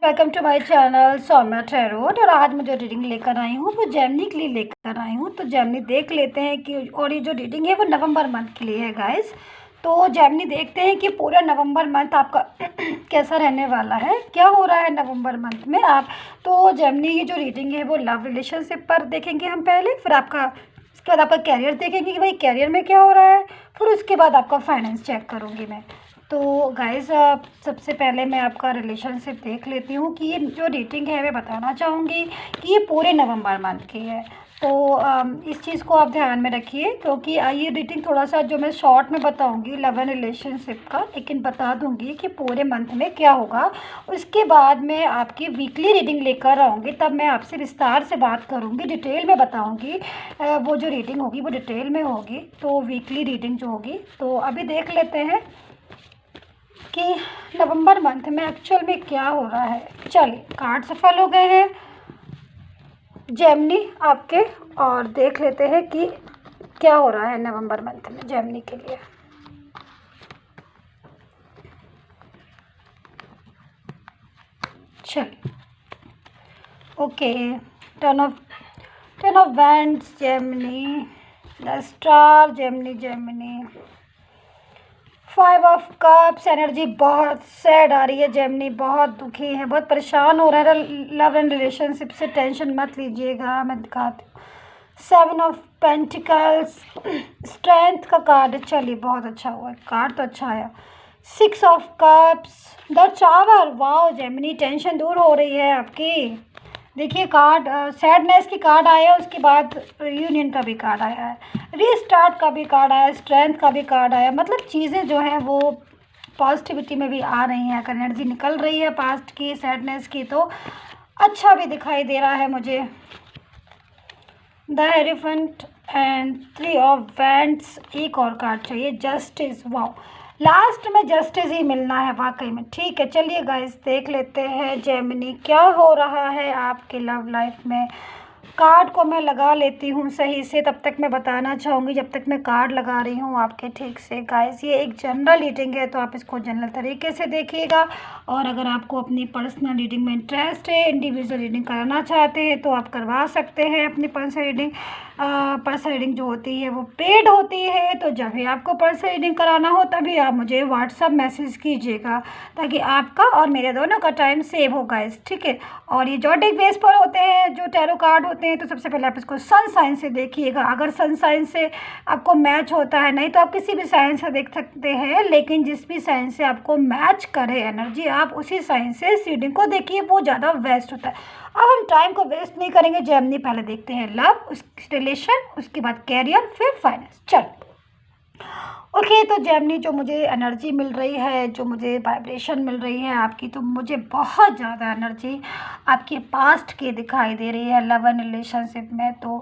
Welcome to my channel Saumya tarot. और आज मैं जो रीडिंग लेकर आई हूँ वो जेमिनी के लिए लेकर आई हूँ। तो जेमिनी देख लेते हैं कि, और ये जो रीडिंग है वो नवंबर मंथ के लिए है गाइस। तो जेमिनी देखते हैं कि पूरा नवंबर मंथ आपका कैसा रहने वाला है, क्या हो रहा है नवंबर मंथ में आप। तो जेमिनी ये जो रीडिंग है वो लव रिलेशनशिप पर देखेंगे हम पहले, फिर आपका उसके बाद आपका कैरियर देखेंगे कि भाई कैरियर में क्या हो रहा है, फिर उसके बाद आपका फाइनेंस चेक करूँगी मैं। तो गाइस सबसे पहले मैं आपका रिलेशनशिप देख लेती हूँ कि ये जो रेटिंग है मैं बताना चाहूँगी कि ये पूरे नवंबर मंथ की है। तो इस चीज़ को आप ध्यान में रखिए, क्योंकि ये रेटिंग थोड़ा सा जो मैं शॉर्ट में बताऊँगी लव एंड रिलेशनशिप का, लेकिन बता दूँगी कि पूरे मंथ में क्या होगा। उसके बाद मैं आपकी वीकली रीडिंग लेकर आऊँगी, तब मैं आपसे विस्तार से बात करूँगी, डिटेल में बताऊँगी। वो जो रीडिंग होगी वो डिटेल में होगी, तो वीकली रीडिंग जो होगी। तो अभी देख लेते हैं कि नवंबर मंथ में एक्चुअल में क्या हो रहा है। चलिए, कार्ड सफल हो गए हैं जेमिनी आपके, और देख लेते हैं कि क्या हो रहा है नवंबर मंथ में जेमिनी के लिए। चलिए, okay, ten of wands Gemini, the star Gemini, 5 of cups. Energy बहुत सैड आ रही है जेमिनी, बहुत दुखी है, बहुत परेशान हो रहा है लव एंड रिलेशनशिप से। टेंशन मत लीजिएगा, मैं दिखाती हूँ। 7 ऑफ पेंटिकल्स, स्ट्रेंथ का कार्ड है। चलिए, बहुत अच्छा हुआ, कार्ड तो अच्छा आया। 6 of cups, the tower. Wow Gemini, tension दूर हो रही है आपकी। देखिए, कार्ड सैडनेस की कार्ड आया है, उसके बाद यूनियन का भी कार्ड आया है, रीस्टार्ट का भी कार्ड आया है, स्ट्रेंथ का भी कार्ड आया। मतलब चीज़ें जो हैं वो पॉजिटिविटी में भी आ रही हैं, अगर एनर्जी निकल रही है पास्ट की, सैडनेस की, तो अच्छा भी दिखाई दे रहा है मुझे। The elephant and 3 of wands. एक और कार्ड चाहिए, जस्टिस। वाओ, लास्ट में जस्टिस ही मिलना है वाकई में। ठीक है, चलिए गाइस देख लेते हैं जेमिनी क्या हो रहा है आपके लव लाइफ में। कार्ड को मैं लगा लेती हूँ सही से, तब तक मैं बताना चाहूँगी जब तक मैं कार्ड लगा रही हूँ आपके ठीक से। गाइस ये एक जनरल रीडिंग है, तो आप इसको जनरल तरीके से देखिएगा। और अगर आपको अपनी पर्सनल रीडिंग में इंटरेस्ट है, इंडिविजुअल रीडिंग कराना चाहते हैं, तो आप करवा सकते हैं अपनी पर्सनल रीडिंग। पर्सनल रीडिंग जो होती है वो पेड होती है, तो जब भी आपको पर्सनल रीडिंग कराना हो तभी आप मुझे व्हाट्सअप मैसेज कीजिएगा, ताकि आपका और मेरे दोनों का टाइम सेव हो गाइस। ठीक है, और ये जोडिक बेस पर होते हैं जो टैरो कार्ड होते हैं, तो सबसे पहले आप इसको सन साइन से देखिएगा। अगर सन साइन से आपको मैच होता है, नहीं तो आप किसी भी साइन से देख सकते हैं, लेकिन जिस भी साइन से आपको मैच करे एनर्जी, आप उसी साइन से रीडिंग को देखिए, वो ज़्यादा बेस्ट होता है। अब हम टाइम को वेस्ट नहीं करेंगे जेमिनी, पहले देखते हैं लव, उस रिलेशन, उसके बाद कैरियर, फिर फाइनेंस। चल ओके, तो जेमिनी जो मुझे एनर्जी मिल रही है, जो मुझे वाइब्रेशन मिल रही है आपकी, तो मुझे बहुत ज़्यादा एनर्जी आपके पास्ट की दिखाई दे रही है लव एंड रिलेशनशिप में। तो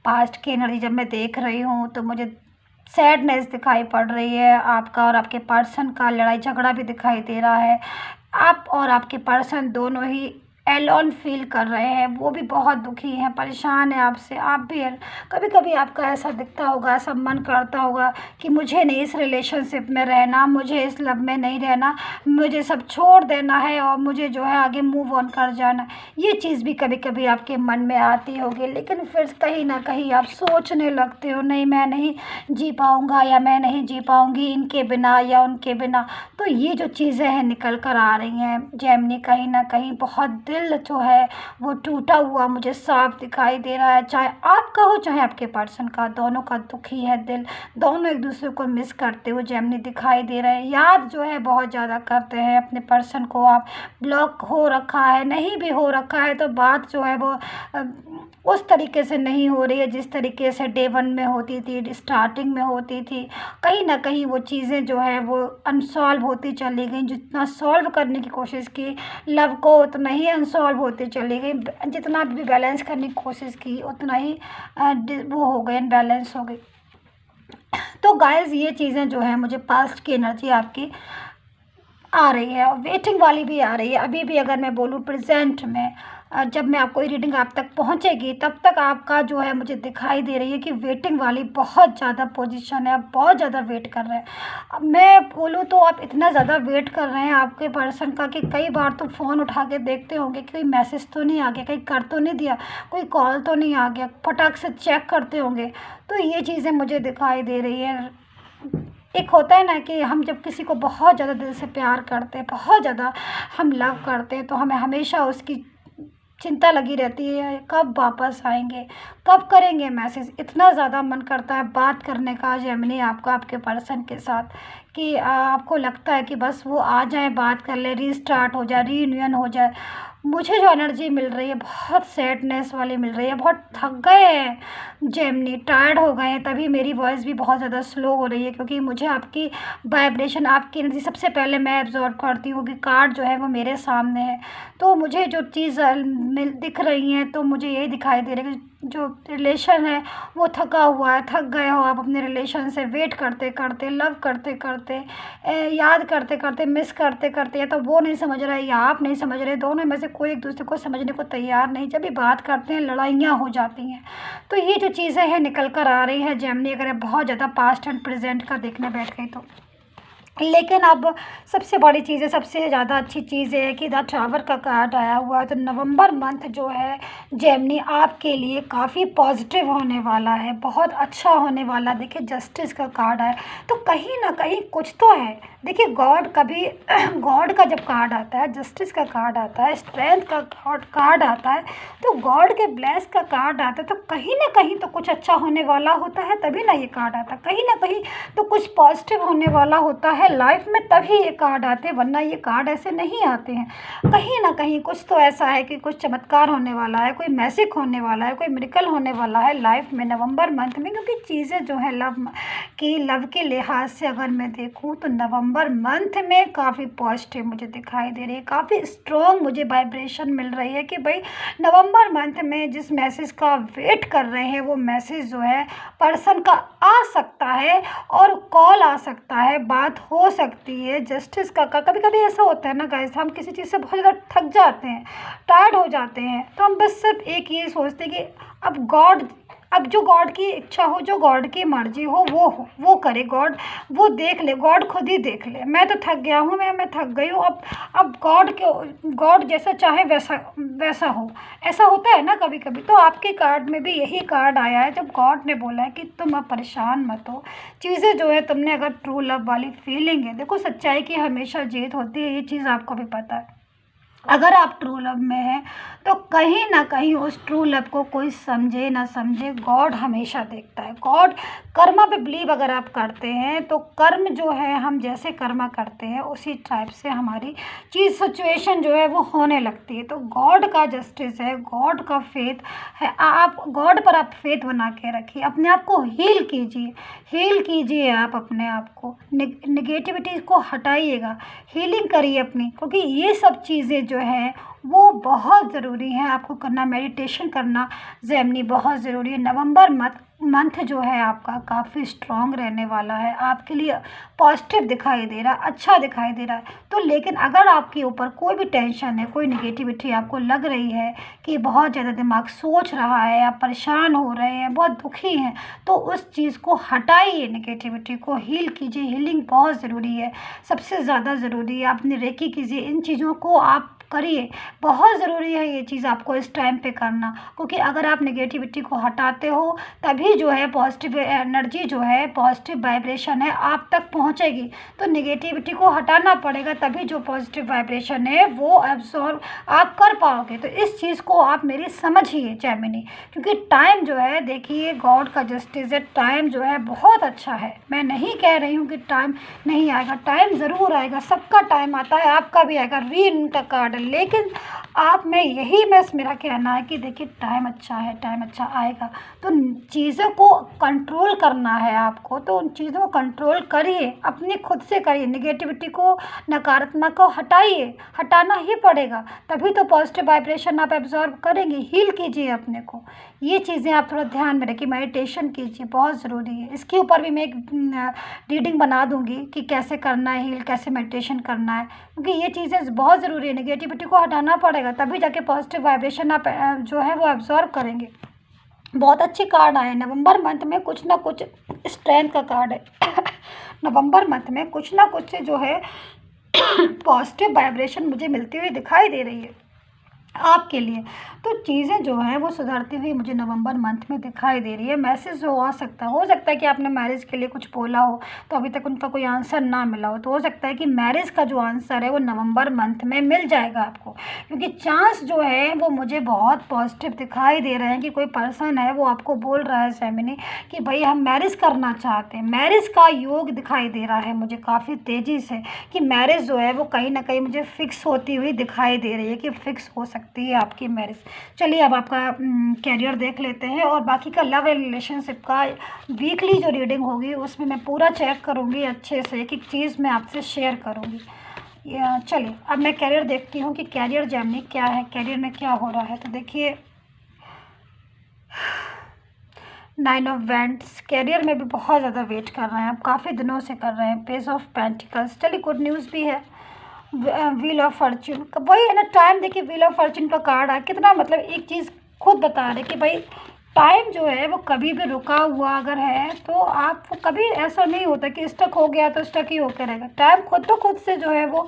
पास्ट की एनर्जी जब मैं देख रही हूँ तो मुझे सैडनेस दिखाई पड़ रही है, आपका और आपके पर्सन का लड़ाई झगड़ा भी दिखाई दे रहा है। आप और आपके पर्सन दोनों ही एलोन फील कर रहे हैं, वो भी बहुत दुखी हैं, परेशान है आपसे। आप भी कभी कभी आपका ऐसा दिखता होगा, ऐसा मन करता होगा कि मुझे नहीं इस रिलेशनशिप में रहना, मुझे इस लव में नहीं रहना, मुझे सब छोड़ देना है और मुझे जो है आगे मूव ऑन कर जाना। ये चीज़ भी कभी कभी आपके मन में आती होगी, लेकिन फिर कहीं ना कहीं आप सोचने लगते हो, नहीं मैं नहीं जी पाऊँगा, या मैं नहीं जी पाऊँगी इनके बिना या उनके बिना। तो ये जो चीज़ें हैं निकल कर आ रही हैं जेमिनी, कहीं ना कहीं बहुत दिल जो है वो टूटा हुआ मुझे साफ दिखाई दे रहा है। चाहे आपका हो चाहे आपके पर्सन का, दोनों का दुखी है दिल, दोनों एक दूसरे को मिस करते हुए जेमिनी दिखाई दे रहे हैं। याद जो है बहुत ज़्यादा करते हैं अपने पर्सन को। आप ब्लॉक हो रखा है, नहीं भी हो रखा है, तो बात जो है वो उस तरीके से नहीं हो रही है जिस तरीके से डे 1 में होती थी, स्टार्टिंग में होती थी। कहीं ना कहीं वो चीज़ें जो है वो अनसॉल्व होती चली गई। जितना सॉल्व करने की कोशिश की लव को, उतना ही अनसॉल्व होती चली गई। जितना भी बैलेंस करने की कोशिश की, उतना ही वो हो गए, अनबैलेंस हो गई। तो गाइस ये चीज़ें जो है मुझे पास्ट की एनर्जी आपकी आ रही है, और वेटिंग वाली भी आ रही है। अभी भी अगर मैं बोलूँ प्रेजेंट में जब मैं आपको ये रीडिंग आप तक पहुंचेगी तब तक आपका जो है मुझे दिखाई दे रही है कि वेटिंग वाली बहुत ज़्यादा पोजीशन है, आप बहुत ज़्यादा वेट कर रहे हैं। अब मैं बोलूँ तो आप इतना ज़्यादा वेट कर रहे हैं आपके पर्सन का कि कई बार तो फ़ोन उठा के देखते होंगे कि कोई मैसेज तो नहीं आ गया, कहीं कर तो नहीं दिया, कोई कॉल तो नहीं आ गया, फटाक से चेक करते होंगे। तो ये चीज़ें मुझे दिखाई दे रही है। एक होता है ना कि हम जब किसी को बहुत ज़्यादा दिल से प्यार करते हैं, बहुत ज़्यादा हम लव करते हैं, तो हमें हमेशा उसकी चिंता लगी रहती है, कब वापस आएंगे, कब करेंगे मैसेज। इतना ज़्यादा मन करता है बात करने का जेमिनी आपका आपके पर्सन के साथ कि आपको लगता है कि बस वो आ जाए, बात कर ले, रीस्टार्ट हो जाए, रीयूनियन हो जाए। मुझे जो एनर्जी मिल रही है बहुत सैडनेस वाली मिल रही है, बहुत थक गए हैं जेमिनी, टायर्ड हो गए हैं, तभी मेरी वॉइस भी बहुत ज़्यादा स्लो हो रही है क्योंकि मुझे आपकी वाइब्रेशन, आपकी एनर्जी सबसे पहले मैं एब्जॉर्व करती हूँ कि कार्ड जो है वो मेरे सामने है। तो मुझे जो चीज़ मिल दिख रही हैं तो मुझे यही दिखाई दे रहा है कि जो रिलेशन है वो थका हुआ है, थक गए हो आप अपने रिलेशन से, वेट करते करते, लव करते करते, याद करते करते, मिस करते करते, या तो वो नहीं समझ रहा है या आप नहीं समझ रहे, दोनों में से कोई एक दूसरे को समझने को तैयार नहीं। जब भी बात करते हैं लड़ाइयाँ हो जाती हैं। तो ये जो चीज़ें हैं निकल कर आ रही है जेमिनी, अगर आप बहुत ज़्यादा पास्ट एंड प्रेजेंट का देखने बैठ गए तो। लेकिन अब सबसे बड़ी चीज़ है, सबसे ज़्यादा अच्छी चीज़ है कि द टावर का कार्ड आया हुआ है। तो नवंबर मंथ जो है जेमिनी आपके लिए काफ़ी पॉजिटिव होने वाला है, बहुत अच्छा होने वाला है। देखिए जस्टिस का कार्ड है तो कहीं ना कहीं कुछ तो है। देखिए गॉड कभी गॉड का जब कार्ड आता है, जस्टिस का कार्ड आता है, स्ट्रेंथ का कार्ड आता है, तो गॉड के ब्लेस का कार्ड आता है, तो कहीं ना कहीं तो कुछ अच्छा होने वाला होता है, तभी ना ये कार्ड आता है। कहीं ना कहीं तो कुछ पॉजिटिव होने वाला होता है लाइफ में, तभी ये कार्ड आते हैं, वरना ये कार्ड ऐसे नहीं आते हैं। कहीं ना कहीं कुछ तो ऐसा है कि कुछ चमत्कार होने वाला है, कोई मैजिक होने वाला है, कोई मिरेकल होने वाला है लाइफ में नवंबर मंथ में। क्योंकि चीज़ें जो है लव के लिहाज से अगर मैं देखूँ तो नवंबर मंथ में काफ़ी पॉजिटिव मुझे दिखाई दे रही है, काफ़ी स्ट्रॉन्ग मुझे वाइब्रेशन मिल रही है कि भाई नवंबर मंथ में जिस मैसेज का वेट कर रहे हैं वो मैसेज जो है पर्सन का आ सकता है और कॉल आ सकता है, बात हो सकती है। जस्टिस का कभी कभी ऐसा होता है ना गाइस, हम किसी चीज़ से बहुत ज़्यादा थक जाते हैं, टायर्ड हो जाते हैं, तो हम बस सिर्फ एक ये सोचते हैं कि अब जो गॉड की इच्छा हो, जो गॉड की मर्जी हो वो करे गॉड, वो देख ले, गॉड खुद ही देख ले। मैं तो थक गया हूँ, मैं थक गई हूँ, अब गॉड जैसा चाहे वैसा हो। ऐसा होता है ना कभी कभी। तो आपके कार्ड में भी यही कार्ड आया है जब गॉड ने बोला है कि तुम अब परेशान मत हो, चीज़ें जो है तुमने अगर ट्रू लव वाली फीलिंग है, देखो सच्चाई की हमेशा जीत होती है, ये चीज़ आपको भी पता है। अगर आप ट्रू लव में हैं तो कहीं ना कहीं उस ट्रू लव को कोई समझे ना समझे, गॉड हमेशा देखता है। गॉड कर्मा पे बिलीव अगर आप करते हैं तो कर्म जो है, हम जैसे कर्मा करते हैं उसी टाइप से हमारी चीज़ सिचुएशन जो है वो होने लगती है। तो गॉड का जस्टिस है, गॉड का फेथ है, आप गॉड पर आप फेथ बना के रखिए, अपने आप को हील कीजिए आप अपने आप को, निगेटिविटी को हटाइएगा, हीलिंग करिए अपनी, क्योंकि ये सब चीज़ें जो है वो बहुत ज़रूरी है आपको करना। मेडिटेशन करना जेमिनी बहुत ज़रूरी है। नवंबर मंथ जो है आपका काफ़ी स्ट्रॉन्ग रहने वाला है, आपके लिए पॉजिटिव दिखाई दे रहा है, अच्छा दिखाई दे रहा है। तो लेकिन अगर आपके ऊपर कोई भी टेंशन है, कोई नेगेटिविटी आपको लग रही है कि बहुत ज़्यादा दिमाग सोच रहा है, आप परेशान हो रहे हैं, बहुत दुखी हैं, तो उस चीज़ को हटाइए, नेगेटिविटी को हील कीजिए। हीलिंग बहुत ज़रूरी है, सबसे ज़्यादा ज़रूरी है। आपने रेकी कीजिए, इन चीज़ों को आप करिए, बहुत ज़रूरी है ये चीज़ आपको इस टाइम पे करना, क्योंकि अगर आप नेगेटिविटी को हटाते हो तभी जो है पॉजिटिव एनर्जी जो है, पॉजिटिव वाइब्रेशन है आप तक पहुंचेगी। तो नेगेटिविटी को हटाना पड़ेगा, तभी जो पॉजिटिव वाइब्रेशन है वो एब्सॉर्ब आप कर पाओगे। तो इस चीज़ को आप मेरी समझिए जेमिनी, क्योंकि टाइम जो है, देखिए गॉड का जस्टिस है, टाइम जो है बहुत अच्छा है। मैं नहीं कह रही हूँ कि टाइम नहीं आएगा, टाइम ज़रूर आएगा, सबका टाइम आता है, आपका भी आएगा। रीन का कार्ड, लेकिन आप में यही बस मेरा कहना है कि देखिए टाइम अच्छा है, टाइम अच्छा आएगा। तो चीज़ों को कंट्रोल करना है आपको, तो उन चीज़ों को कंट्रोल करिए, अपने खुद से करिए, नेगेटिविटी को, नकारात्मक को हटाइए, हटाना ही पड़ेगा, तभी तो पॉजिटिव वाइब्रेशन आप एब्जॉर्ब करेंगे। हील कीजिए अपने को, ये चीज़ें आप थोड़ा ध्यान में रखिए। मेडिटेशन कीजिए, बहुत ज़रूरी है। इसके ऊपर भी मैं एक रीडिंग बना दूंगी कि कैसे करना है हील, कैसे मेडिटेशन करना है, क्योंकि ये चीज़ें बहुत ज़रूरी है। नेगेटिव नेगेटिविटी को हटाना पड़ेगा, तभी जाके पॉजिटिव वाइब्रेशन आप जो है वो एब्जॉर्ब करेंगे। बहुत अच्छे कार्ड आए नवंबर मंथ में, कुछ ना कुछ स्ट्रेंथ का कार्ड है नवंबर मंथ में कुछ ना कुछ जो है पॉजिटिव वाइब्रेशन मुझे मिलती हुई दिखाई दे रही है आपके लिए। तो चीज़ें जो हैं वो सुधरती हुई मुझे नवंबर मंथ में दिखाई दे रही है। मैसेज जो आ सकता है, हो सकता है कि आपने मैरिज के लिए कुछ बोला हो तो अभी तक उनका कोई आंसर ना मिला हो, तो हो सकता है कि मैरिज का जो आंसर है वो नवंबर मंथ में मिल जाएगा आपको, क्योंकि चांस जो है वो मुझे बहुत पॉजिटिव दिखाई दे रहे हैं कि कोई पर्सन है वो आपको बोल रहा है जेमिनी कि भाई हम मैरिज करना चाहते हैं। मैरिज का योग दिखाई दे रहा है मुझे काफ़ी तेज़ी से, कि मैरिज जो है वो कहीं ना कहीं मुझे फिक्स होती हुई दिखाई दे रही है कि फिक्स हो सकती है आपकी मैरिज। चलिए अब आपका कैरियर देख लेते हैं, और बाकी का लव एंड रिलेशनशिप का वीकली जो रीडिंग होगी उसमें मैं पूरा चेक करूँगी अच्छे से, एक एक चीज़ मैं आपसे शेयर करूँगी। चलिए अब मैं कैरियर देखती हूँ कि कैरियर जेमिनी क्या है, कैरियर में क्या हो रहा है। तो देखिए 9 ऑफ वैंड्स, कैरियर में भी बहुत ज़्यादा वेट कर रहे हैं आप, काफ़ी दिनों से कर रहे हैं। पेज ऑफ पेंटिकल्स, चलिए गुड न्यूज़ भी है। व्हील ऑफ फॉर्च्यून, वही है ना टाइम, देखिए व्हील ऑफ फॉर्च्यून का कार्ड है, कितना मतलब एक चीज़ खुद बता रहे कि भाई टाइम जो है वो कभी भी रुका हुआ अगर है तो आप कभी ऐसा नहीं होता कि स्टक हो गया तो स्टक ही होकर रहेगा। टाइम खुद से जो है वो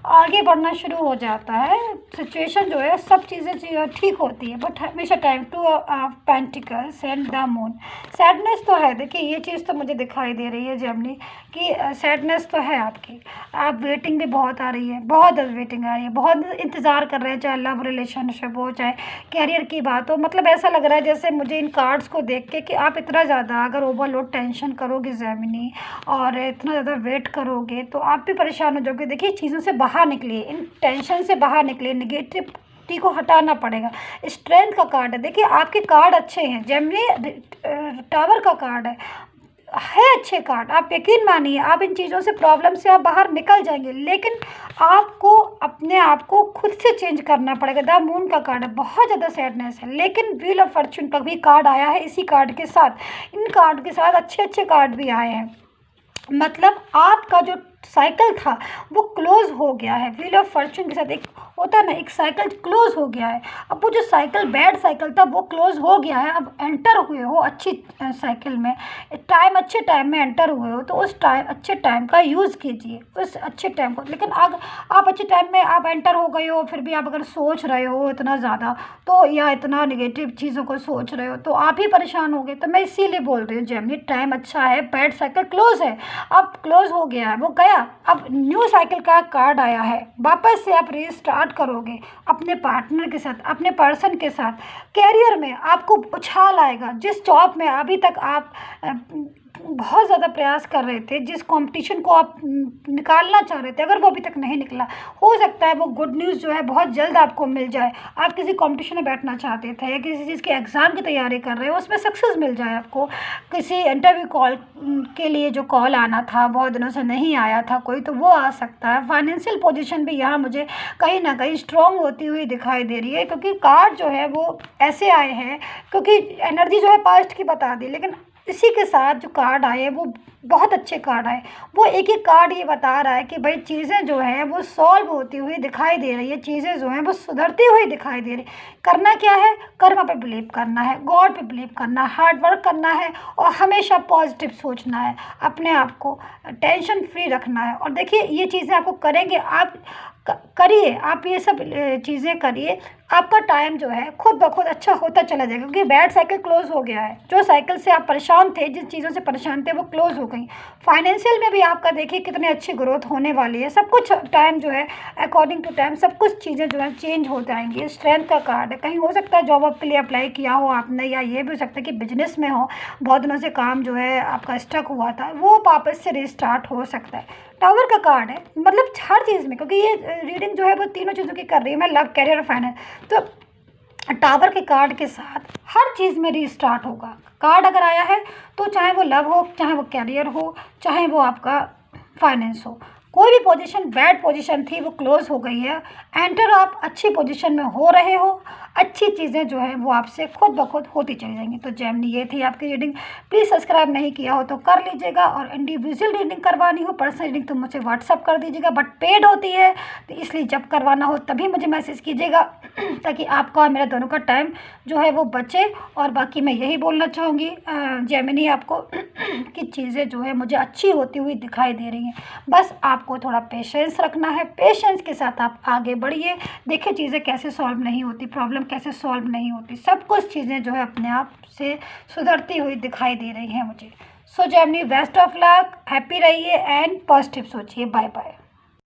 आगे बढ़ना शुरू हो जाता है, सिचुएशन जो है सब चीज़ें ठीक होती है, बट हमेशा time. 2 of pentacles and the moon, sadness तो है, देखिए ये चीज़ तो मुझे दिखाई दे रही है जेमिनी कि सैडनेस तो है आपकी, आप वेटिंग भी बहुत आ रही है, बहुत वेटिंग आ रही है, बहुत इंतज़ार कर रहे हैं, चाहे लव रिलेशनशिप हो चाहे कैरियर की बात हो। मतलब ऐसा लग रहा है जैसे मुझे इन कार्ड्स को देख के कि आप इतना ज़्यादा अगर ओवरलोड टेंशन करोगे जेमिनी और इतना ज़्यादा वेट करोगे तो आप भी परेशान हो जाओगे। देखिए चीज़ों से बाहर निकलिए, इन टेंशन से बाहर निकलिए, नेगेटिविटी को हटाना पड़ेगा। स्ट्रेंथ का कार्ड है, देखिए आपके कार्ड अच्छे हैं जेमिनी, टावर का कार्ड है अच्छे कार्ड, आप यकीन मानिए आप इन चीज़ों से प्रॉब्लम से आप बाहर निकल जाएंगे, लेकिन आपको अपने आप को खुद से चेंज करना पड़ेगा। द मून का कार्ड है, बहुत ज़्यादा सैडनेस है, लेकिन व्हील ऑफ फॉर्च्यून का भी कार्ड आया है इसी कार्ड के साथ, इन कार्ड के साथ अच्छे अच्छे कार्ड भी आए हैं। मतलब आपका जो साइकिल था वो क्लोज हो गया है, व्हील ऑफ फॉर्च्यून के साथ एक होता है ना, एक साइकिल क्लोज हो गया है। अब वो जो साइकिल बैड साइकिल था वो क्लोज हो गया है, अब एंटर हुए हो अच्छी साइकिल में, टाइम अच्छे टाइम में एंटर हुए हो, तो उस टाइम अच्छे टाइम का यूज़ कीजिए, उस अच्छे टाइम को। लेकिन आप अच्छे टाइम में आप एंटर हो गए हो, फिर भी आप अगर सोच रहे हो इतना ज़्यादा तो, या इतना निगेटिव चीज़ों को सोच रहे हो तो आप ही परेशान हो गए। तो मैं इसीलिए बोल रही हूँ जेमिनी टाइम अच्छा है, बैड साइकिल क्लोज है, अब क्लोज हो गया है, वो गया, अब न्यू साइकिल का कार्ड आया है, वापस से आप रीस्टार्ट करोगे अपने पार्टनर के साथ, अपने पर्सन के साथ। कैरियर में आपको उछाल आएगा, जिस जॉब में अभी तक आप बहुत ज़्यादा प्रयास कर रहे थे, जिस कंपटीशन को आप निकालना चाह रहे थे, अगर वो अभी तक नहीं निकला, हो सकता है वो गुड न्यूज़ जो है बहुत जल्द आपको मिल जाए। आप किसी कंपटीशन में बैठना चाहते थे या किसी चीज़ के एग्ज़ाम की तैयारी कर रहे हो, उसमें सक्सेस मिल जाए आपको। किसी इंटरव्यू कॉल के लिए जो कॉल आना था, बहुत दिनों से नहीं आया था कोई, तो वो आ सकता है। फाइनेंशियल पोजीशन भी यहाँ मुझे कहीं ना कहीं स्ट्रॉन्ग होती हुई दिखाई दे रही है, क्योंकि कार्ड जो है वो ऐसे आए हैं, क्योंकि एनर्जी जो है पास्ट की बता दी, लेकिन इसी के साथ जो कार्ड आए वो बहुत अच्छे कार्ड आए। वो एक ही कार्ड ये बता रहा है कि भाई चीज़ें जो हैं वो सॉल्व होती हुई दिखाई दे रही है, चीज़ें जो हैं वो सुधरती हुई दिखाई दे रही। करना क्या है, कर्म पे बिलीव करना है, गॉड पे बिलीव करना है, हार्ड वर्क करना है और हमेशा पॉजिटिव सोचना है, अपने आप को टेंशन फ्री रखना है। और देखिए ये चीज़ें आपको करेंगे, आप करिए, आप ये सब चीज़ें करिए, आपका टाइम जो है खुद ब खुद अच्छा होता चला जाएगा, क्योंकि बैड साइकिल क्लोज हो गया है। जो साइकिल से आप परेशान थे, जिन चीज़ों से परेशान थे वो क्लोज हो गई। फाइनेंशियल में भी आपका देखिए कितनी अच्छी ग्रोथ होने वाली है, सब कुछ टाइम जो है अकॉर्डिंग टू टाइम सब कुछ चीज़ें जो है चेंज हो जाएंगी। स्ट्रेंथ का कार्ड है, कहीं हो सकता है जॉब के लिए अप्लाई किया हो आपने, या ये भी हो सकता है कि बिजनेस में हो, बहुत दिनों से काम जो है आपका स्टक हुआ था वो वापस से रिस्टार्ट हो सकता है। टावर का कार्ड है, मतलब हर चीज़ में, क्योंकि ये रीडिंग जो है वो तीनों चीज़ों की कर रही है मैं, लव कैरियर और फाइनेंस, तो टावर के कार्ड के साथ हर चीज़ में रीस्टार्ट होगा। कार्ड अगर आया है तो चाहे वो लव हो, चाहे वो कैरियर हो, चाहे वो आपका फाइनेंस हो, कोई भी पोजीशन बैड पोजीशन थी वो क्लोज हो गई है। एंटर आप अच्छी पोजीशन में हो रहे हो, अच्छी चीज़ें जो है वो आपसे खुद ब खुद होती चली जाएंगी। तो जेमिनी ये थी आपकी रीडिंग। प्लीज़ सब्सक्राइब नहीं किया हो तो कर लीजिएगा, और इंडिविजुअल रीडिंग करवानी हो, पर्सनल रीडिंग, तो मुझे व्हाट्सअप कर दीजिएगा, बट पेड होती है, तो इसलिए जब करवाना हो तभी मुझे मैसेज कीजिएगा ताकि आपका और मेरा दोनों का टाइम जो है वो बचे। और बाकी मैं यही बोलना चाहूँगी जेमिनी आपको कि चीज़ें जो है मुझे अच्छी होती हुई दिखाई दे रही हैं। बस आपको थोड़ा पेशेंस रखना है, पेशेंस के साथ आप आगे बढ़िए। देखिए चीज़ें कैसे सॉल्व नहीं होती, प्रॉब्लम कैसे सॉल्व नहीं होती, सब कुछ चीज़ें जो है अपने आप से सुधरती हुई दिखाई दे रही हैं मुझे। So Gemini best of luck, happy रहिए एंड पॉजिटिव सोचिए। Bye bye.